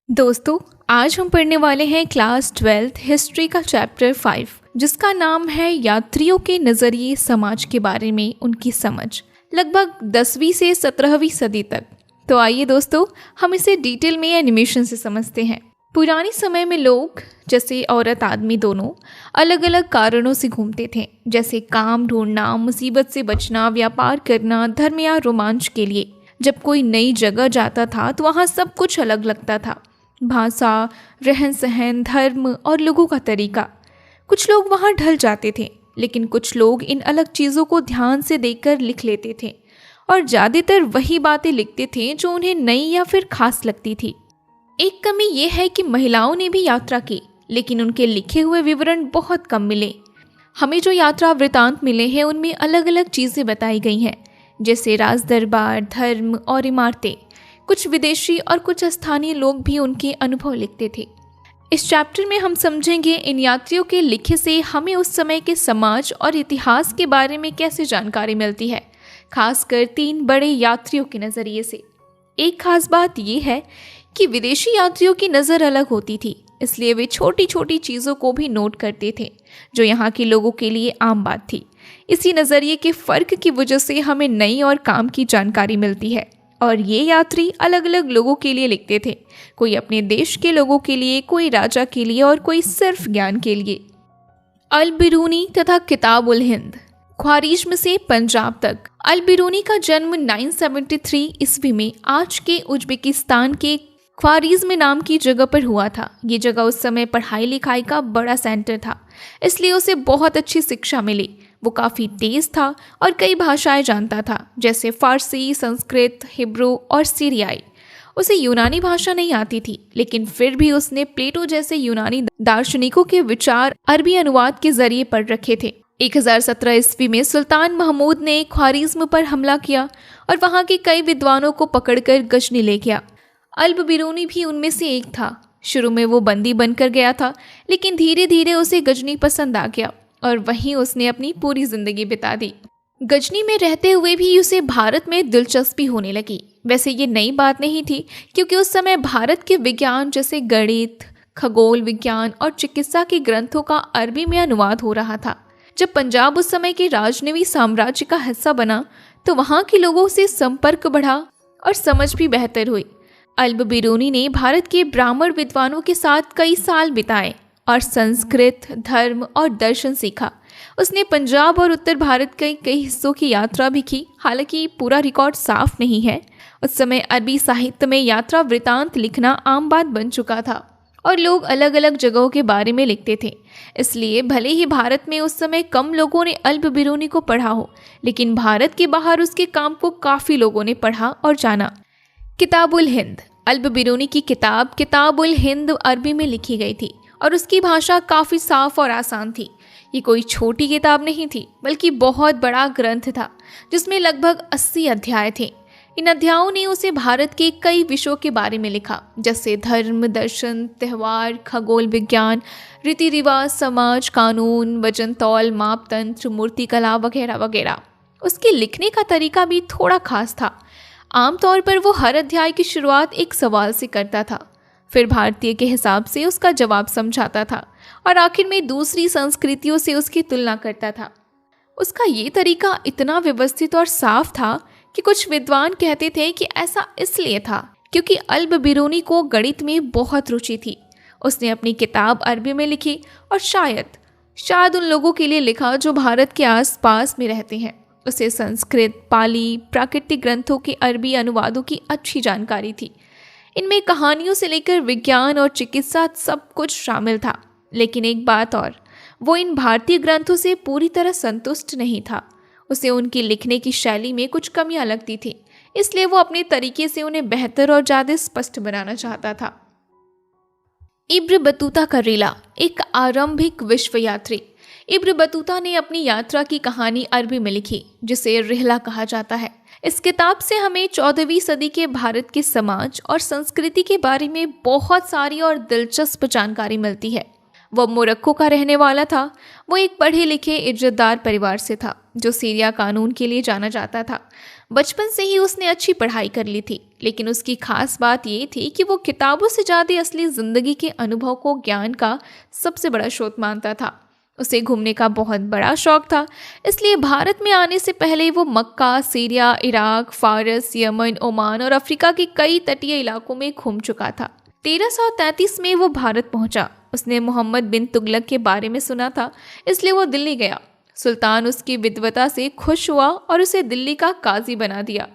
दोस्तों, आज हम पढ़ने वाले हैं क्लास 12th हिस्ट्री का चैप्टर 5 जिसका नाम है यात्रियों के नज़रिए समाज के बारे में उनकी समझ लगभग 10वीं से 17वीं सदी तक। तो आइए दोस्तों, हम इसे डिटेल में एनिमेशन से समझते हैं। पुराने समय में लोग, जैसे औरत आदमी दोनों, अलग अलग कारणों से घूमते थे, जैसे काम ढूंढना, मुसीबत से बचना, व्यापार करना, धर्म या रोमांच के लिए। जब कोई नई जगह जाता था तो वहाँ सब कुछ अलग लगता था, भाषा, रहन सहन, धर्म और लोगों का तरीका। कुछ लोग वहाँ ढल जाते थे, लेकिन कुछ लोग इन अलग चीज़ों को ध्यान से देखकर लिख लेते थे और ज़्यादातर वही बातें लिखते थे जो उन्हें नई या फिर खास लगती थी। एक कमी ये है कि महिलाओं ने भी यात्रा की, लेकिन उनके लिखे हुए विवरण बहुत कम मिले। हमें जो यात्रा वृतांत मिले हैं उनमें अलग अलग चीज़ें बताई गई हैं, जैसे राज दरबार, धर्म और इमारतें। कुछ विदेशी और कुछ स्थानीय लोग भी उनके अनुभव लिखते थे। इस चैप्टर में हम समझेंगे इन यात्रियों के लिखे से हमें उस समय के समाज और इतिहास के बारे में कैसे जानकारी मिलती है, खासकर 3 बड़े यात्रियों के नज़रिए से। एक खास बात यह है कि विदेशी यात्रियों की नज़र अलग होती थी, इसलिए वे छोटी छोटी चीज़ों को भी नोट करते थे जो यहाँ के लोगों के लिए आम बात थी। इसी नज़रिए के फ़र्क की वजह से हमें नई और काम की जानकारी मिलती है। और ये यात्री अलग अलग लोगों के लिए लिखते थे, कोई अपने देश के लोगों के लिए, कोई राजा के लिए और कोई सिर्फ ज्ञान के लिए। अल बिरूनी तथा किताब उल हिंद, ख्वारिज्म से पंजाब तक। अल बिरूनी का जन्म 973 ईस्वी में आज के उज्बेकिस्तान के ख्वारिज्म नाम की जगह पर हुआ था। ये जगह उस समय पढ़ाई लिखाई का बड़ा सेंटर था, इसलिए उसे बहुत अच्छी शिक्षा मिली। वो काफ़ी तेज़ था और कई भाषाएं जानता था, जैसे फ़ारसी, संस्कृत, हिब्रू और सीरियाई। उसे यूनानी भाषा नहीं आती थी, लेकिन फिर भी उसने प्लेटो जैसे यूनानी दार्शनिकों के विचार अरबी अनुवाद के जरिए पढ़ रखे थे। 1017 ईस्वी में सुल्तान महमूद ने ख्वारिज्म पर हमला किया और वहाँ के कई विद्वानों को पकड़कर गजनी ले गया। अल बिरूनी भी उनमें से एक था। शुरू में वो बंदी बनकर गया था, लेकिन धीरे धीरे उसे गजनी पसंद आ गया और वहीं उसने अपनी पूरी जिंदगी बिता दी। गजनी में रहते हुए भी उसे भारत में दिलचस्पी होने लगी। वैसे ये नई बात नहीं थी, क्योंकि उस समय भारत के विज्ञान जैसे गणित, खगोल विज्ञान और चिकित्सा के ग्रंथों का अरबी में अनुवाद हो रहा था। जब पंजाब उस समय के राजनवी साम्राज्य का हिस्सा बना तो वहाँ के लोगों से संपर्क बढ़ा और समझ भी बेहतर हुई। अल बिरूनी ने भारत के ब्राह्मण विद्वानों के साथ कई साल बिताए और संस्कृत, धर्म और दर्शन सीखा। उसने पंजाब और उत्तर भारत के कई हिस्सों की यात्रा भी की, हालांकि पूरा रिकॉर्ड साफ नहीं है। उस समय अरबी साहित्य में यात्रा वृतांत लिखना आम बात बन चुका था और लोग अलग अलग जगहों के बारे में लिखते थे। इसलिए भले ही भारत में उस समय कम लोगों ने अल बिरूनी को पढ़ा हो, लेकिन भारत के बाहर उसके काम को काफ़ी लोगों ने पढ़ा और जाना। किताब उल हिंद, अल बिरूनी की किताब किताब उल हिंद अरबी में लिखी गई थी और उसकी भाषा काफ़ी साफ और आसान थी। ये कोई छोटी किताब नहीं थी, बल्कि बहुत बड़ा ग्रंथ था जिसमें लगभग 80 अध्याय थे। इन अध्यायों ने उसे भारत के कई विषयों के बारे में लिखा, जैसे धर्म, दर्शन, त्यौहार, खगोल विज्ञान, रीति रिवाज, समाज, कानून, वजन तौल, मापतंत्र, मूर्तिकला वगैरह वगैरह। उसके लिखने का तरीका भी थोड़ा खास था। आमतौर पर वो हर अध्याय की शुरुआत एक सवाल से करता था, फिर भारतीय के हिसाब से उसका जवाब समझाता था और आखिर में दूसरी संस्कृतियों से उसकी तुलना करता था। उसका ये तरीका इतना व्यवस्थित और साफ था कि कुछ विद्वान कहते थे कि ऐसा इसलिए था क्योंकि अल बिरूनी को गणित में बहुत रुचि थी। उसने अपनी किताब अरबी में लिखी और शायद उन लोगों के लिए लिखा जो भारत के आसपास में रहते हैं। उसे संस्कृत, पाली, प्राकृतिक ग्रंथों के अरबी अनुवादों की अच्छी जानकारी थी। इनमें कहानियों से लेकर विज्ञान और चिकित्सा सब कुछ शामिल था। लेकिन एक बात और, वो इन भारतीय ग्रंथों से पूरी तरह संतुष्ट नहीं था। उसे उनकी लिखने की शैली में कुछ कमियां लगती थी, इसलिए वो अपने तरीके से उन्हें बेहतर और ज़्यादा स्पष्ट बनाना चाहता था। इब्न बतूता का रिला, एक आरंभिक विश्व यात्री। इब्न बतूता ने अपनी यात्रा की कहानी अरबी में लिखी, जिसे रिहला कहा जाता है। इस किताब से हमें 14वीं सदी के भारत के समाज और संस्कृति के बारे में बहुत सारी और दिलचस्प जानकारी मिलती है। वो मोरक्को का रहने वाला था। वो एक पढ़े लिखे इज्जतदार परिवार से था जो सीरिया कानून के लिए जाना जाता था। बचपन से ही उसने अच्छी पढ़ाई कर ली थी, लेकिन उसकी खास बात ये थी कि वो किताबों से ज़्यादा असली ज़िंदगी के अनुभव को ज्ञान का सबसे बड़ा स्रोत मानता था। उसे घूमने का बहुत बड़ा शौक था, इसलिए भारत में आने से पहले वो मक्का, सीरिया, इराक, फारस, यमन, ओमान और अफ्रीका के कई तटीय इलाकों में घूम चुका था। 1333 में वो भारत पहुंचा। उसने मोहम्मद बिन तुगलक के बारे में सुना था, इसलिए वो दिल्ली गया। सुल्तान उसकी विद्वता से खुश हुआ और उसे दिल्ली का काजी बना दिया।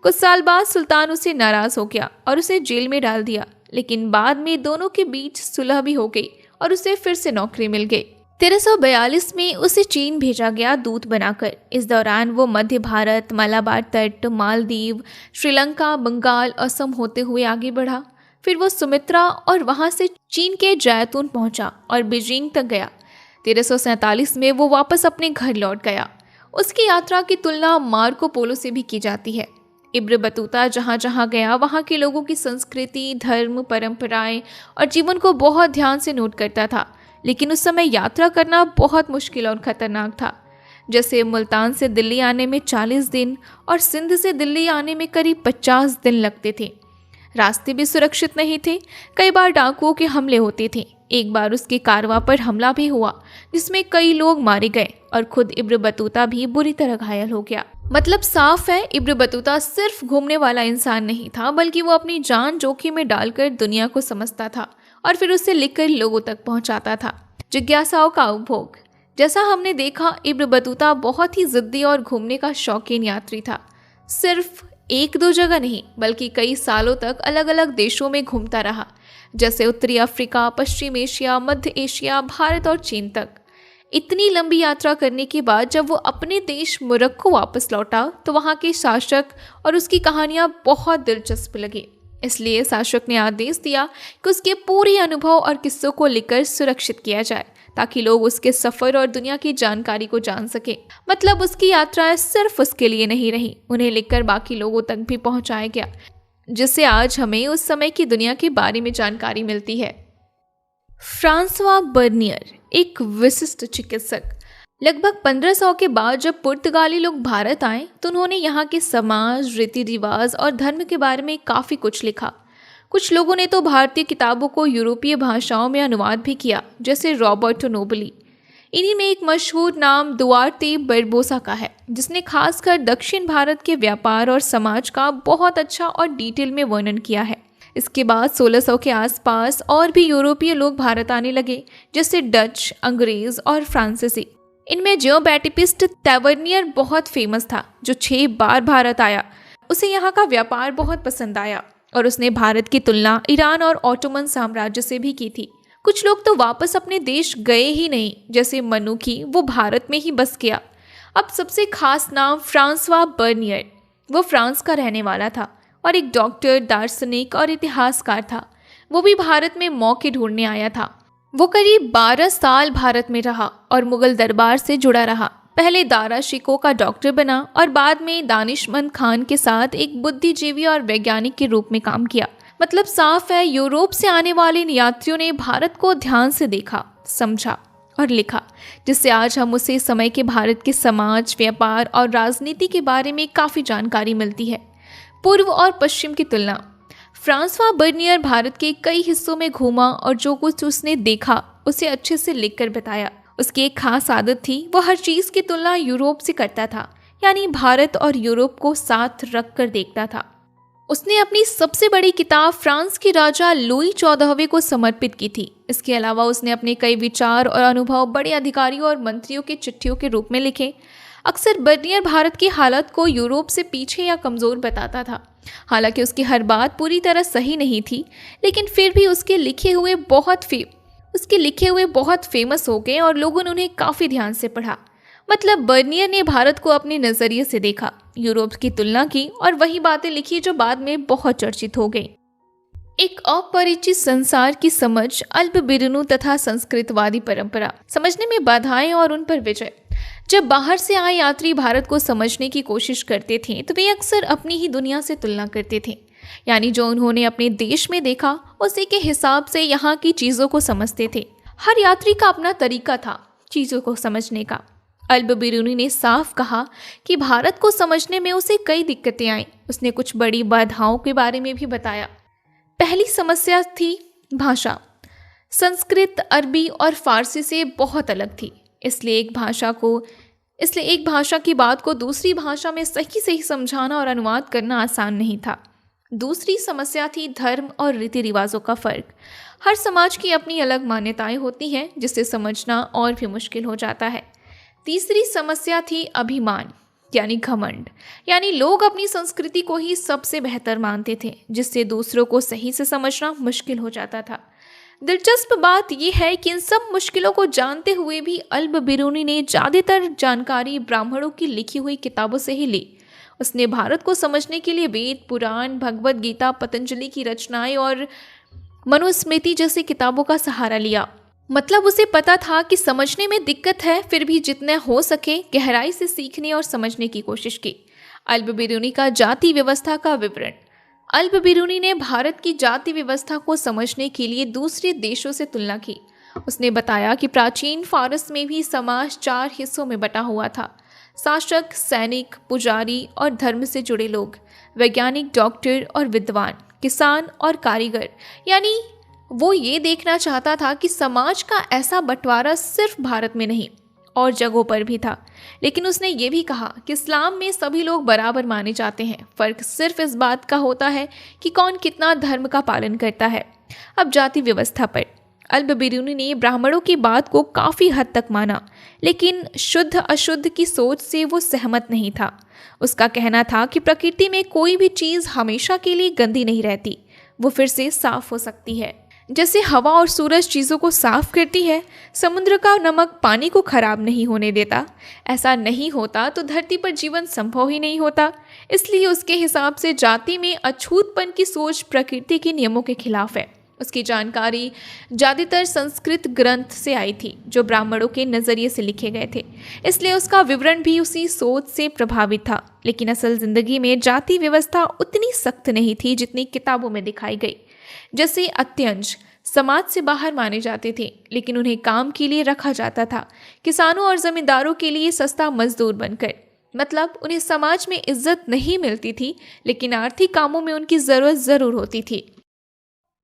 कुछ साल बाद सुल्तान उससे नाराज हो गया और उसे जेल में डाल दिया, लेकिन बाद में दोनों के बीच सुलह भी हो गई और उसे फिर से नौकरी मिल गई। 1342 में उसे चीन भेजा गया दूत बनाकर। इस दौरान वो मध्य भारत, मलाबार तट, मालदीव, श्रीलंका, बंगाल, असम होते हुए आगे बढ़ा। फिर वो सुमित्रा और वहाँ से चीन के जैतून पहुँचा और बीजिंग तक गया। 1347 में वो वापस अपने घर लौट गया। उसकी यात्रा की तुलना मार्को पोलो से भी की जाती है। इब्न बतूता जहाँ जहाँ गया वहाँ के लोगों की संस्कृति, धर्म, परंपराएं और जीवन को बहुत ध्यान से नोट करता था, लेकिन उस समय यात्रा करना बहुत मुश्किल और ख़तरनाक था। जैसे मुल्तान से दिल्ली आने में 40 दिन और सिंध से दिल्ली आने में करीब 50 दिन लगते थे। रास्ते भी सुरक्षित नहीं थे, कई बार डाकुओं के हमले होते थे। एक बार उसके कारवां पर हमला भी हुआ जिसमें कई लोग मारे गए और खुद इब्न बतूता भी बुरी तरह घायल हो गया। मतलब साफ है, इब्न बतूता सिर्फ घूमने वाला इंसान नहीं था, बल्कि वो अपनी जान जोखिम में डालकर दुनिया को समझता था और फिर उसे लिखकर लोगों तक पहुंचाता था। जिज्ञासाओं का उपभोग। जैसा हमने देखा, इब्न बतूता बहुत ही जिद्दी और घूमने का शौकीन यात्री था। सिर्फ एक दो जगह नहीं, बल्कि कई सालों तक अलग अलग देशों में घूमता रहा, जैसे उत्तरी अफ्रीका, पश्चिम एशिया, मध्य एशिया, भारत और चीन तक। इतनी लंबी यात्रा करने के बाद जब वो अपने देश मोरक्को वापस लौटा तो वहाँ के शासक और उसकी कहानियाँ बहुत दिलचस्प लगी। इसलिए शासक ने आदेश दिया कि उसके पूरे अनुभव और किस्सों को लिखकर सुरक्षित किया जाए, ताकि लोग उसके सफ़र और दुनिया की जानकारी को जान सके। मतलब उसकी यात्राएं सिर्फ उसके लिए नहीं रही, उन्हें लिखकर बाकी लोगों तक भी पहुंचाया गया, जिससे आज हमें उस समय की दुनिया के बारे में जानकारी मिलती है। फ्रांसवा बर्नियर एक विशिष्ट चिकित्सक। लगभग 1500 के बाद जब पुर्तगाली लोग भारत आए तो उन्होंने यहाँ के समाज, रीति रिवाज और धर्म के बारे में काफ़ी कुछ लिखा। कुछ लोगों ने तो भारतीय किताबों को यूरोपीय भाषाओं में अनुवाद भी किया, जैसे रॉबर्टो नोबली। इन्हीं में एक मशहूर नाम दुआर्ते बरबोसा का है, जिसने खासकर दक्षिण भारत के व्यापार और समाज का बहुत अच्छा और डिटेल में वर्णन किया है। इसके बाद 1600 के आसपास और भी यूरोपीय लोग भारत आने लगे, जैसे डच, अंग्रेज और फ्रांसीसी। इनमें जियो बैटिस्ट टैवर्नियर बहुत फेमस था, जो 6 बार भारत आया। उसे यहाँ का व्यापार बहुत पसंद आया और उसने भारत की तुलना ईरान और ऑटोमन साम्राज्य से भी की थी। कुछ लोग तो वापस अपने देश गए ही नहीं, जैसे मनुखी, वो भारत में ही बस गया। अब सबसे खास नाम फ्रांसवा बर्नियर। वो फ्रांस का रहने वाला था और एक डॉक्टर, दार्शनिक और इतिहासकार था। वो भी भारत में मौके ढूंढने आया था। वो करीब 12 साल भारत में रहा और मुगल दरबार से जुड़ा रहा। पहले दारा शिकोह का डॉक्टर बना और बाद में दानिशमंद खान के साथ एक बुद्धिजीवी और वैज्ञानिक के रूप में काम किया। मतलब साफ है, यूरोप से आने वाले यात्रियों ने भारत को ध्यान से देखा, समझा और लिखा, जिससे आज हम उसे समय के भारत के समाज, व्यापार और राजनीति के बारे में काफ़ी जानकारी मिलती है। पूर्व और पश्चिम की तुलना। फ्रांसवा बर्नियर भारत के कई हिस्सों में घूमा और जो कुछ उसने देखा उसे अच्छे से लिखकर बताया। उसकी एक खास आदत थी, वो हर चीज़ की तुलना यूरोप से करता था, यानी भारत और यूरोप को साथ रख कर देखता था। उसने अपनी सबसे बड़ी किताब फ्रांस के राजा लुई 14वें को समर्पित की थी। इसके अलावा उसने अपने कई विचार और अनुभव बड़े अधिकारियों और मंत्रियों के चिट्ठियों के रूप में लिखे। अक्सर बर्नियर भारत की हालत को यूरोप से पीछे या कमज़ोर बताता था। हालांकि उसकी हर बात पूरी तरह सही नहीं थी, लेकिन फिर भी उसके लिखे हुए बहुत फेमस हो गए और लोगों ने उन्हें काफ़ी ध्यान से पढ़ा। मतलब बर्नियर ने भारत को अपने नज़रिए से देखा, यूरोप की तुलना की और वही बातें लिखी जो बाद में बहुत चर्चित हो गई। एक अपरिचित संसार की समझ, अल्पबिरुनु तथा संस्कृतवादी परंपरा, समझने में बाधाएं और उन पर विजय। जब बाहर से आए यात्री भारत को समझने की कोशिश करते थे तो वे अक्सर अपनी ही दुनिया से तुलना करते थे, यानी जो उन्होंने अपने देश में देखा उसी के हिसाब से यहाँ की चीज़ों को समझते थे। हर यात्री का अपना तरीका था चीज़ों को समझने का। अल्ब बिरूनी ने साफ कहा कि भारत को समझने में उसे कई दिक्कतें आईं। उसने कुछ बड़ी बाधाओं के बारे में भी बताया। पहली समस्या थी भाषा। संस्कृत, अरबी और फारसी से बहुत अलग थी, इसलिए एक भाषा की बात को दूसरी भाषा में सही सही समझाना और अनुवाद करना आसान नहीं था। दूसरी समस्या थी धर्म और रीति रिवाजों का फर्क। हर समाज की अपनी अलग मान्यताएं होती हैं, जिसे समझना और भी मुश्किल हो जाता है। तीसरी समस्या थी अभिमान यानी घमंड, यानी लोग अपनी संस्कृति को ही सबसे बेहतर मानते थे, जिससे दूसरों को सही से समझना मुश्किल हो जाता था। दिलचस्प बात यह है कि इन सब मुश्किलों को जानते हुए भी अल्ब बिरूनी ने ज़्यादातर जानकारी ब्राह्मणों की लिखी हुई किताबों से ही ली। उसने भारत को समझने के लिए वेद, पुराण, भगवद गीता, पतंजलि की रचनाएं और मनुस्मृति जैसी किताबों का सहारा लिया। मतलब उसे पता था कि समझने में दिक्कत है, फिर भी जितना हो सके गहराई से सीखने और समझने की कोशिश की। अल्ब बिरूनी का जाति व्यवस्था का विवरण। अल्ब बिरूनी ने भारत की जाति व्यवस्था को समझने के लिए दूसरे देशों से तुलना की। उसने बताया कि प्राचीन फारस में भी समाज 4 हिस्सों में बटा हुआ था: शासक, सैनिक, पुजारी और धर्म से जुड़े लोग, वैज्ञानिक, डॉक्टर और विद्वान, किसान और कारीगर। यानी वो ये देखना चाहता था कि समाज का ऐसा बंटवारा सिर्फ भारत में नहीं और जगहों पर भी था। लेकिन उसने ये भी कहा कि इस्लाम में सभी लोग बराबर माने जाते हैं, फ़र्क सिर्फ इस बात का होता है कि कौन कितना धर्म का पालन करता है। अब जाति व्यवस्था पर अल्ब बिरूनी ने ब्राह्मणों की बात को काफ़ी हद तक माना, लेकिन शुद्ध अशुद्ध की सोच से वो सहमत नहीं था। उसका कहना था कि प्रकृति में कोई भी चीज़ हमेशा के लिए गंदी नहीं रहती, वो फिर से साफ हो सकती है। जैसे हवा और सूरज चीज़ों को साफ करती है, समुद्र का नमक पानी को खराब नहीं होने देता। ऐसा नहीं होता तो धरती पर जीवन संभव ही नहीं होता। इसलिए उसके हिसाब से जाति में अछूतपन की सोच प्रकृति के नियमों के खिलाफ है। उसकी जानकारी ज़्यादातर संस्कृत ग्रंथ से आई थी, जो ब्राह्मणों के नज़रिए से लिखे गए थे, इसलिए उसका विवरण भी उसी सोच से प्रभावित था। लेकिन असल ज़िंदगी में जाति व्यवस्था उतनी सख्त नहीं थी जितनी किताबों में दिखाई गई। जैसे अत्यंश समाज से बाहर माने जाते थे, लेकिन उन्हें काम के लिए रखा जाता था, किसानों और जमींदारों के लिए सस्ता मजदूर बनकर। मतलब उन्हें समाज में इज्जत नहीं मिलती थी, लेकिन आर्थिक कामों में उनकी ज़रूरत ज़रूर होती थी।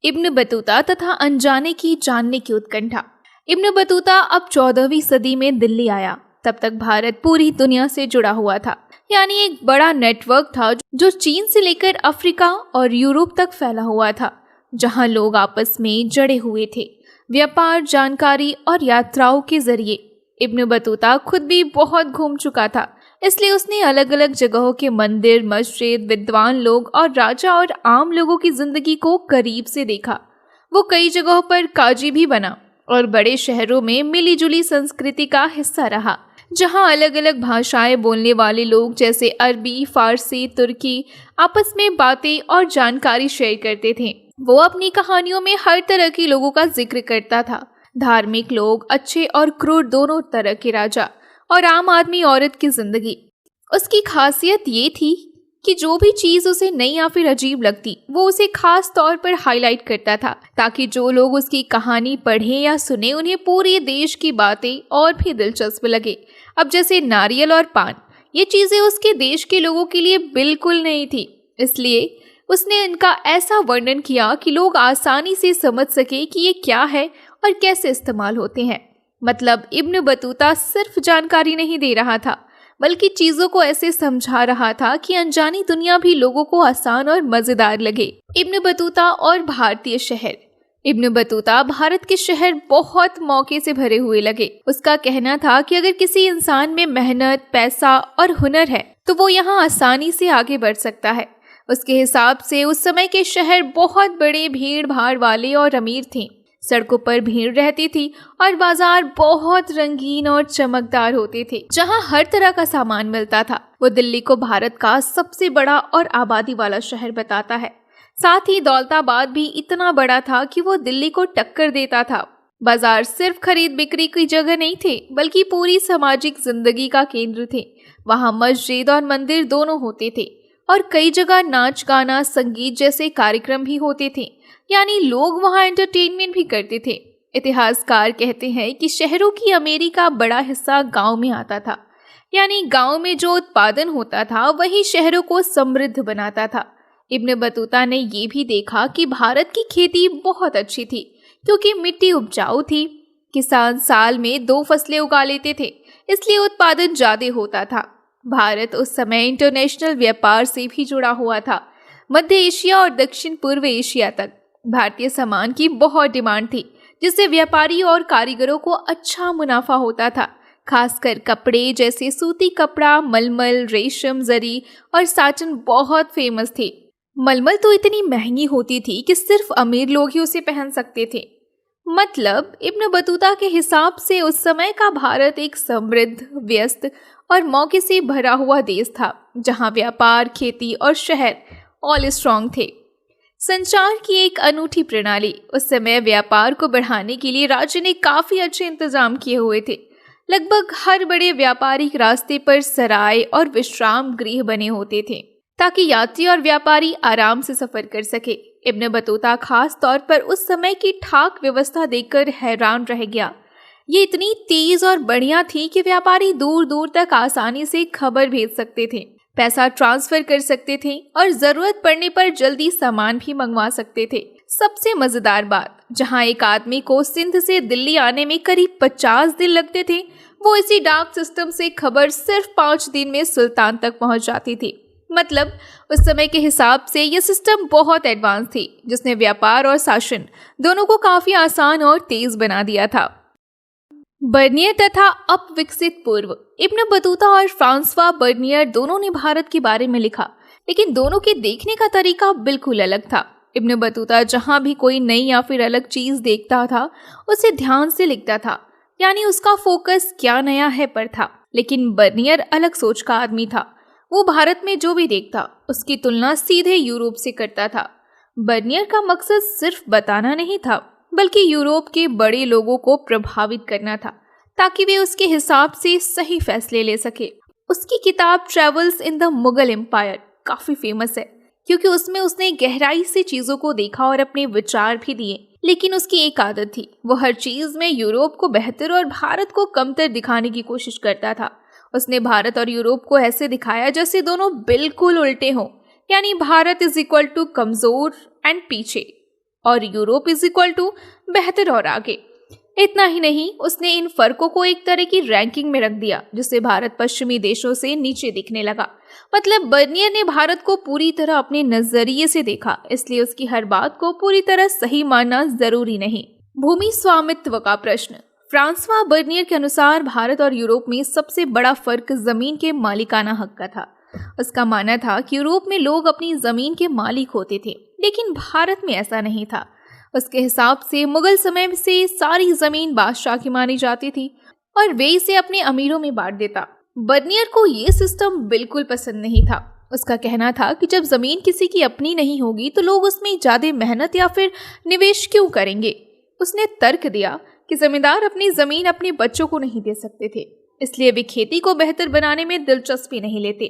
इब्न बतूता तथा अनजाने की जानने की उत्कंठा। इब्न बतूता अब 14वीं सदी में दिल्ली आया। तब तक भारत पूरी दुनिया से जुड़ा हुआ था, यानी एक बड़ा नेटवर्क था जो चीन से लेकर अफ्रीका और यूरोप तक फैला हुआ था, जहां लोग आपस में जड़े हुए थे व्यापार, जानकारी और यात्राओं के जरिए। इब्न बतूता खुद भी बहुत घूम चुका था, इसलिए उसने अलग अलग जगहों के मंदिर, मस्जिद, विद्वान लोग और राजा और आम लोगों की जिंदगी को करीब से देखा। वो कई जगहों पर काजी भी बना और बड़े शहरों में मिलीजुली संस्कृति का हिस्सा रहा, जहां अलग अलग भाषाएं बोलने वाले लोग जैसे अरबी, फारसी, तुर्की आपस में बातें और जानकारी शेयर करते थे। वो अपनी कहानियों में हर तरह के लोगों का जिक्र करता था, धार्मिक लोग, अच्छे और क्रूर दोनों तरह के राजा और आम आदमी औरत की जिंदगी। उसकी खासियत ये थी कि जो भी चीज़ उसे नई या फिर अजीब लगती, वो उसे खास तौर पर हाईलाइट करता था, ताकि जो लोग उसकी कहानी पढ़ें या सुने उन्हें पूरे देश की बातें और भी दिलचस्प लगे। अब जैसे नारियल और पान, ये चीज़ें उसके देश के लोगों के लिए बिल्कुल नहीं थी, इसलिए उसने इनका ऐसा वर्णन किया कि लोग आसानी से समझ सके कि ये क्या है और कैसे इस्तेमाल होते हैं। मतलब इब्न बतूता सिर्फ जानकारी नहीं दे रहा था, बल्कि चीज़ों को ऐसे समझा रहा था कि अनजानी दुनिया भी लोगों को आसान और मज़ेदार लगे। इब्न बतूता और भारतीय शहर। इब्न बतूता भारत के शहर बहुत मौके से भरे हुए लगे। उसका कहना था कि अगर किसी इंसान में मेहनत, पैसा और हुनर है तो वो यहाँ आसानी से आगे बढ़ सकता है। उसके हिसाब से उस समय के शहर बहुत बड़े, भीड़ भाड़ वाले और अमीर थे। सड़कों पर भीड़ रहती थी और बाजार बहुत रंगीन और चमकदार होते थे, जहां हर तरह का सामान मिलता था। वो दिल्ली को भारत का सबसे बड़ा और आबादी वाला शहर बताता है। साथ ही दौलताबाद भी इतना बड़ा था कि वो दिल्ली को टक्कर देता था। बाजार सिर्फ खरीद बिक्री की जगह नहीं थे, बल्कि पूरी सामाजिक जिंदगी का केंद्र थे। वहाँ मस्जिद और मंदिर दोनों होते थे और कई जगह नाच, गाना, संगीत जैसे कार्यक्रम भी होते थे, यानी लोग वहाँ एंटरटेनमेंट भी करते थे। इतिहासकार कहते हैं कि शहरों की अमीरी का बड़ा हिस्सा गांव में आता था, यानी गांव में जो उत्पादन होता था वही शहरों को समृद्ध बनाता था। इब्न बतूता ने ये भी देखा कि भारत की खेती बहुत अच्छी थी क्योंकि मिट्टी उपजाऊ थी। किसान साल में 2 फसलें उगा लेते थे, इसलिए उत्पादन ज्यादा होता था। भारत उस समय इंटरनेशनल व्यापार से भी जुड़ा हुआ था। मध्य एशिया और दक्षिण पूर्व एशिया तक भारतीय सामान की बहुत डिमांड थी, जिससे व्यापारी और कारीगरों को अच्छा मुनाफा होता था। खासकर कपड़े जैसे सूती कपड़ा, मलमल, रेशम, जरी और साटन बहुत फेमस थे। मलमल तो इतनी महंगी होती थी कि सिर्फ अमीर लोग ही उसे पहन सकते थे। मतलब इब्न बतूता के हिसाब से उस समय का भारत एक समृद्ध, व्यस्त और मौके से भरा हुआ देश था, जहां व्यापार, खेती और शहर ऑल स्ट्रॉन्ग थे। संचार की एक अनूठी प्रणाली। उस समय व्यापार को बढ़ाने के लिए राज्य ने काफी अच्छे इंतजाम किए हुए थे। लगभग हर बड़े व्यापारिक रास्ते पर सराय और विश्राम गृह बने होते थे ताकि यात्री और व्यापारी आराम से सफर कर सके। इब्न बतूता खास तौर पर उस समय की ठाक व्यवस्था देखकर हैरान रह गया। ये इतनी तेज और बढ़िया थी कि व्यापारी दूर दूर तक आसानी से खबर भेज सकते थे, पैसा ट्रांसफर कर सकते थे और जरूरत पड़ने पर जल्दी सामान भी मंगवा सकते थे। सबसे मजेदार बात, जहां एक आदमी को सिंध से दिल्ली आने में करीब 50 दिन लगते थे, वो इसी डाक सिस्टम से खबर सिर्फ 5 दिन में सुल्तान तक पहुंच जाती थी। मतलब उस समय के हिसाब से यह सिस्टम बहुत एडवांस थी, जिसने व्यापार और शासन दोनों को काफी आसान और तेज बना दिया था। बर्नियर तथा अपविकसित पूर्व। इब्न बतूता और फ्रांसवा बर्नियर दोनों ने भारत के बारे में लिखा, लेकिन दोनों के देखने का तरीका बिल्कुल अलग था। इब्न बतूता जहां भी कोई नई या फिर अलग चीज देखता था, उसे ध्यान से लिखता था, यानी उसका फोकस क्या नया है पर था। लेकिन बर्नियर अलग सोच का आदमी था। वो भारत में जो भी देखता, उसकी तुलना सीधे यूरोप से करता था। बर्नियर का मकसद सिर्फ बताना नहीं था, बल्कि यूरोप के बड़े लोगों को प्रभावित करना था, ताकि वे उसके हिसाब से सही फैसले ले सके। उसकी किताब travels in the Mughal empire काफी फेमस है, क्योंकि उसमें उसने गहराई से चीजों को देखा और अपने विचार भी दिए। लेकिन उसकी एक आदत थी, वो हर चीज में यूरोप को बेहतर और भारत को कमतर दिखाने की कोशिश करता था। उसने भारत और यूरोप को ऐसे दिखाया जैसे दोनों बिल्कुल उल्टे हों, यानी भारत इज इक्वल टू कमजोर एंड पीछे और यूरोप इज इक्वल टू बेहतर और आगे। इतना ही नहीं, उसने इन फर्कों को एक तरह की रैंकिंग में रख दिया, जिससे भारत पश्चिमी देशों से नीचे दिखने लगा। मतलब बर्नियर ने भारत को पूरी तरह अपने नजरिए से देखा, इसलिए उसकी हर बात को पूरी तरह सही मानना जरूरी नहीं। भूमि स्वामित्व का प्रश्न। फ्रांसवा बर्नियर के अनुसार भारत और यूरोप में सबसे बड़ा फर्क जमीन के मालिकाना हक का था। उसका मानना था कि यूरोप में लोग अपनी जमीन के मालिक होते थे, लेकिन भारत में ऐसा नहीं था। उसके हिसाब से मुगल समय से सारी जमीन बादशाह की मानी जाती थी और वे इसे अपने अमीरों में बांट देता। बर्नियर को ये सिस्टम बिल्कुल पसंद नहीं था। उसका कहना था कि जब जमीन किसी की अपनी नहीं होगी तो लोग उसमें ज्यादा मेहनत या फिर निवेश क्यों करेंगे। उसने तर्क दिया कि जमींदार अपनी जमीन अपने बच्चों को नहीं दे सकते थे, इसलिए वे खेती को बेहतर बनाने में दिलचस्पी नहीं लेते।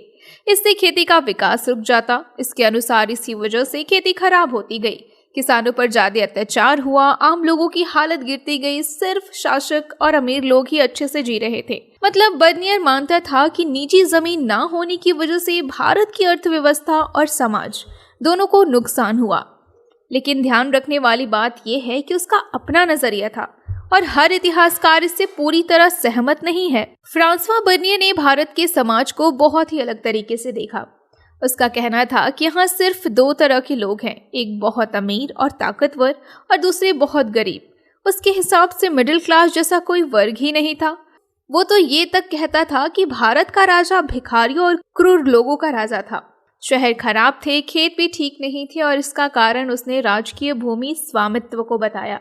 इससे खेती का विकास रुक जाता। इसके अनुसार इसी वजह से खेती खराब होती गई, किसानों पर ज्यादा अत्याचार हुआ, आम लोगों की हालत गिरती गई, सिर्फ शासक और अमीर लोग ही अच्छे से जी रहे थे। मतलब बर्नियर मानता था कि निजी जमीन ना होने की वजह से भारत की अर्थव्यवस्था और समाज दोनों को नुकसान हुआ। लेकिन ध्यान रखने वाली बात यह है कि उसका अपना नजरिया था और हर इतिहासकार इससे पूरी तरह सहमत नहीं है। फ्रांसवा बर्नियर ने भारत के समाज को बहुत ही अलग तरीके से देखा। उसका कहना था कि यहाँ सिर्फ 2 तरह के लोग हैं, एक बहुत अमीर और ताकतवर और दूसरे बहुत गरीब। उसके हिसाब से मिडिल क्लास जैसा कोई वर्ग ही नहीं था। वो तो ये तक कहता था कि भारत का राजा भिखारियों और क्रूर लोगों का राजा था। शहर खराब थे, खेत भी ठीक नहीं थे और इसका कारण उसने राजकीय भूमि स्वामित्व को बताया।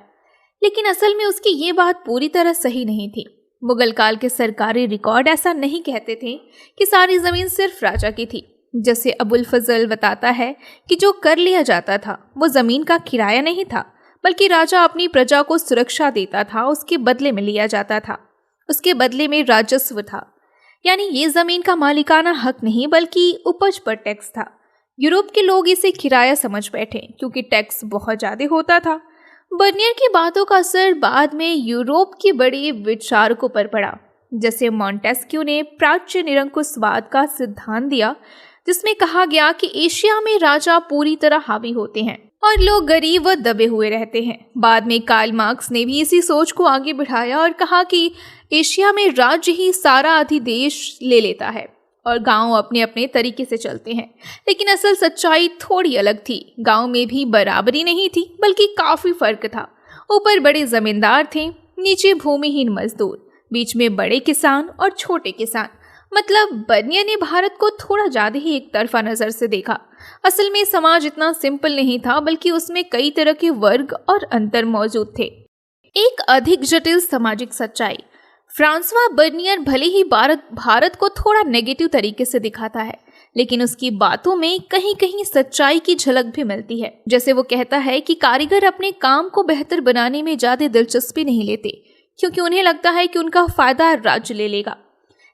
लेकिन असल में उसकी ये बात पूरी तरह सही नहीं थी। मुगल काल के सरकारी रिकॉर्ड ऐसा नहीं कहते थे कि सारी जमीन सिर्फ राजा की थी। जैसे अबुल फजल बताता है कि जो कर लिया जाता था वो जमीन का किराया नहीं था, बल्कि राजा अपनी प्रजा को सुरक्षा देता था, उसके बदले में लिया जाता था। उसके बदले में राजस्व था, यानी ये जमीन का मालिकाना हक नहीं बल्कि उपज पर टैक्स था। यूरोप के लोग इसे किराया समझ बैठे क्योंकि टैक्स बहुत ज्यादा होता था। बर्नियर की बातों का असर बाद में यूरोप के बड़े विचारकों पर पड़ा, जैसे मॉन्टेस्क्यू ने प्राच्य निरंकुशवाद का सिद्धांत दिया, जिसमें कहा गया कि एशिया में राजा पूरी तरह हावी होते हैं और लोग गरीब व दबे हुए रहते हैं। बाद में कार्ल मार्क्स ने भी इसी सोच को आगे बढ़ाया और कहा कि एशिया में राज्य ही सारा अधिदेश ले लेता है और गांव अपने अपने तरीके से चलते हैं। लेकिन असल सच्चाई थोड़ी अलग थी। गांव में भी बराबरी नहीं थी, बल्कि काफी फर्क था। ऊपर बड़े जमींदार थे, नीचे भूमिहीन मजदूर, बीच में बड़े किसान और छोटे किसान। मतलब बर्नियर ने भारत को थोड़ा ज्यादा ही एक तरफा नजर से देखा। असल में समाज इतना सिंपल नहीं था, बल्कि उसमें कई तरह के वर्ग और अंतर मौजूद थे। एक अधिक जटिल सामाजिक सच्चाई। फ्रांसवा बर्नियर भले ही भारत को थोड़ा नेगेटिव तरीके से दिखाता है, लेकिन उसकी बातों में कहीं कहीं सच्चाई की झलक भी मिलती है। जैसे वो कहता है कि कारीगर अपने काम को बेहतर बनाने में ज्यादा दिलचस्पी नहीं लेते, क्योंकि उन्हें लगता है कि उनका फायदा राज्य ले लेगा।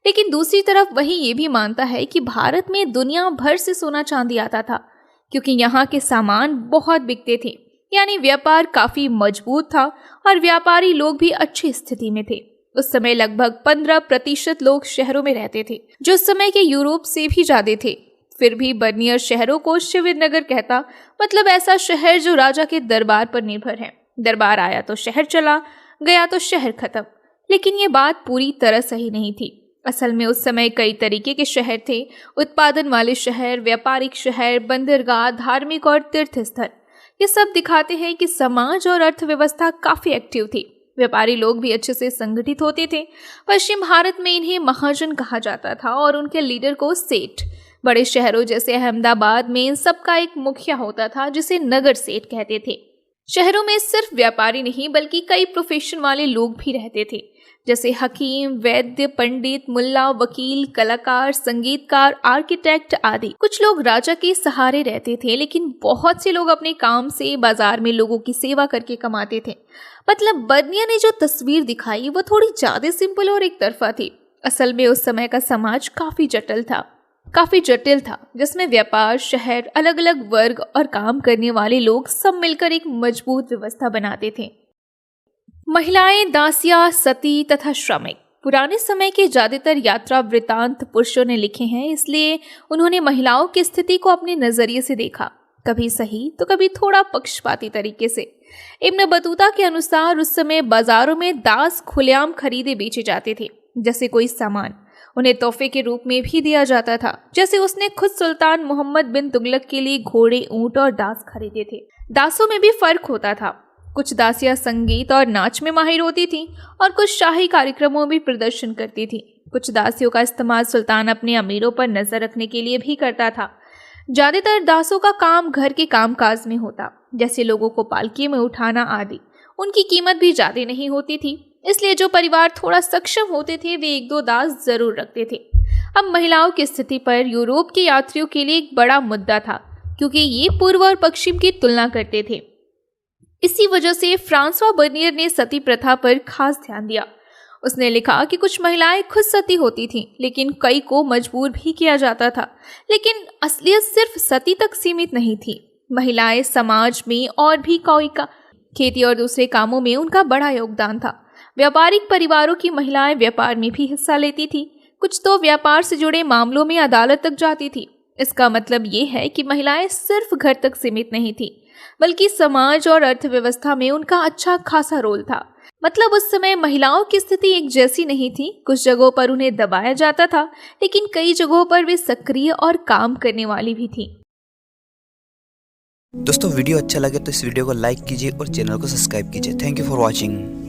लेकिन दूसरी तरफ वही ये भी मानता है कि भारत में दुनिया भर से सोना चांदी आता था, क्योंकि यहाँ के सामान बहुत बिकते थे। यानी व्यापार काफी मजबूत था और व्यापारी लोग भी अच्छी स्थिति में थे। उस समय लगभग 15% लोग शहरों में रहते थे, जो उस समय के यूरोप से भी ज्यादा थे। फिर भी बर्नियर शहरों को शिविर नगर कहता, मतलब ऐसा शहर जो राजा के दरबार पर निर्भर है। दरबार आया तो शहर चला, गया तो शहर खत्म। लेकिन ये बात पूरी तरह सही नहीं थी। असल में उस समय कई तरीके के शहर थे। उत्पादन वाले शहर, व्यापारिक शहर, बंदरगाह, धार्मिक और तीर्थ स्थल। ये सब दिखाते हैं कि समाज और अर्थव्यवस्था काफी एक्टिव थी। व्यापारी लोग भी अच्छे से संगठित होते थे। पश्चिम भारत में इन्हें महाजन कहा जाता था और उनके लीडर को सेठ। बड़े शहरों जैसे अहमदाबाद में इन सबका एक मुखिया होता था, जिसे नगर सेठ कहते थे। शहरों में सिर्फ व्यापारी नहीं, बल्कि कई प्रोफेशन वाले लोग भी रहते थे, जैसे हकीम, वैद्य, पंडित, मुल्ला, वकील, कलाकार, संगीतकार, आर्किटेक्ट आदि। कुछ लोग राजा के सहारे रहते थे, लेकिन बहुत से लोग अपने काम से बाजार में लोगों की सेवा करके कमाते थे। मतलब बर्नियर ने जो तस्वीर दिखाई वो थोड़ी ज्यादा सिंपल और एक तरफा थी। असल में उस समय का समाज काफी जटिल था, जिसमें व्यापार, शहर, अलग अलग वर्ग और काम करने वाले लोग सब मिलकर एक मजबूत व्यवस्था बनाते थे। महिलाएं, दासियां, सती तथा श्रमिक। पुराने समय के ज्यादातर यात्रा वृतांत पुरुषों ने लिखे हैं, इसलिए उन्होंने महिलाओं की स्थिति को अपने नजरिए से देखा, कभी सही तो कभी थोड़ा पक्षपाती तरीके से। इब्न बतूता के अनुसार उस समय बाजारों में दास खुलेआम खरीदे बेचे जाते थे। जैसे कोई सामान उन्हें तोहफे के रूप में भी दिया जाता था। जैसे उसने खुद सुल्तान मोहम्मद बिन तुगलक के लिए घोड़े, ऊंट और दास खरीदे थे। दासों में भी फर्क होता था। कुछ दासियां संगीत और नाच में माहिर होती थीं और कुछ शाही कार्यक्रमों में प्रदर्शन करती थीं। कुछ दासियों का इस्तेमाल सुल्तान अपने अमीरों पर नजर रखने के लिए भी करता था। ज्यादातर दासों का काम घर के कामकाज में होता, जैसे लोगों को पालकी में उठाना आदि। उनकी कीमत भी ज्यादा नहीं होती थी, इसलिए जो परिवार थोड़ा सक्षम होते थे वे 1-2 दास जरूर रखते थे। अब महिलाओं की स्थिति पर यूरोप के यात्रियों के लिए एक बड़ा मुद्दा था, क्योंकि ये पूर्व और पश्चिम की तुलना करते थे। इसी वजह से फ्रांसवा बर्नियर ने सती प्रथा पर खास ध्यान दिया। उसने लिखा कि कुछ महिलाएं खुद सती होती थीं, लेकिन कई को मजबूर भी किया जाता था। लेकिन असलियत सिर्फ सती तक सीमित नहीं थी। महिलाएं समाज में और भी खेती और दूसरे कामों में उनका बड़ा योगदान था। व्यापारिक परिवारों की महिलाएं व्यापार में भी हिस्सा लेती थी। कुछ तो व्यापार से जुड़े मामलों में अदालत तक जाती थी। इसका मतलब ये है कि महिलाएं सिर्फ घर तक सीमित नहीं थी, बल्कि समाज और अर्थव्यवस्था में उनका अच्छा खासा रोल था। मतलब उस समय महिलाओं की स्थिति एक जैसी नहीं थी। कुछ जगहों पर उन्हें दबाया जाता था, लेकिन कई जगहों पर वे सक्रिय और काम करने वाली भी थी। दोस्तों वीडियो अच्छा लगे तो इस वीडियो को लाइक कीजिए और चैनल को सब्सक्राइब कीजिए। Thank you for watching.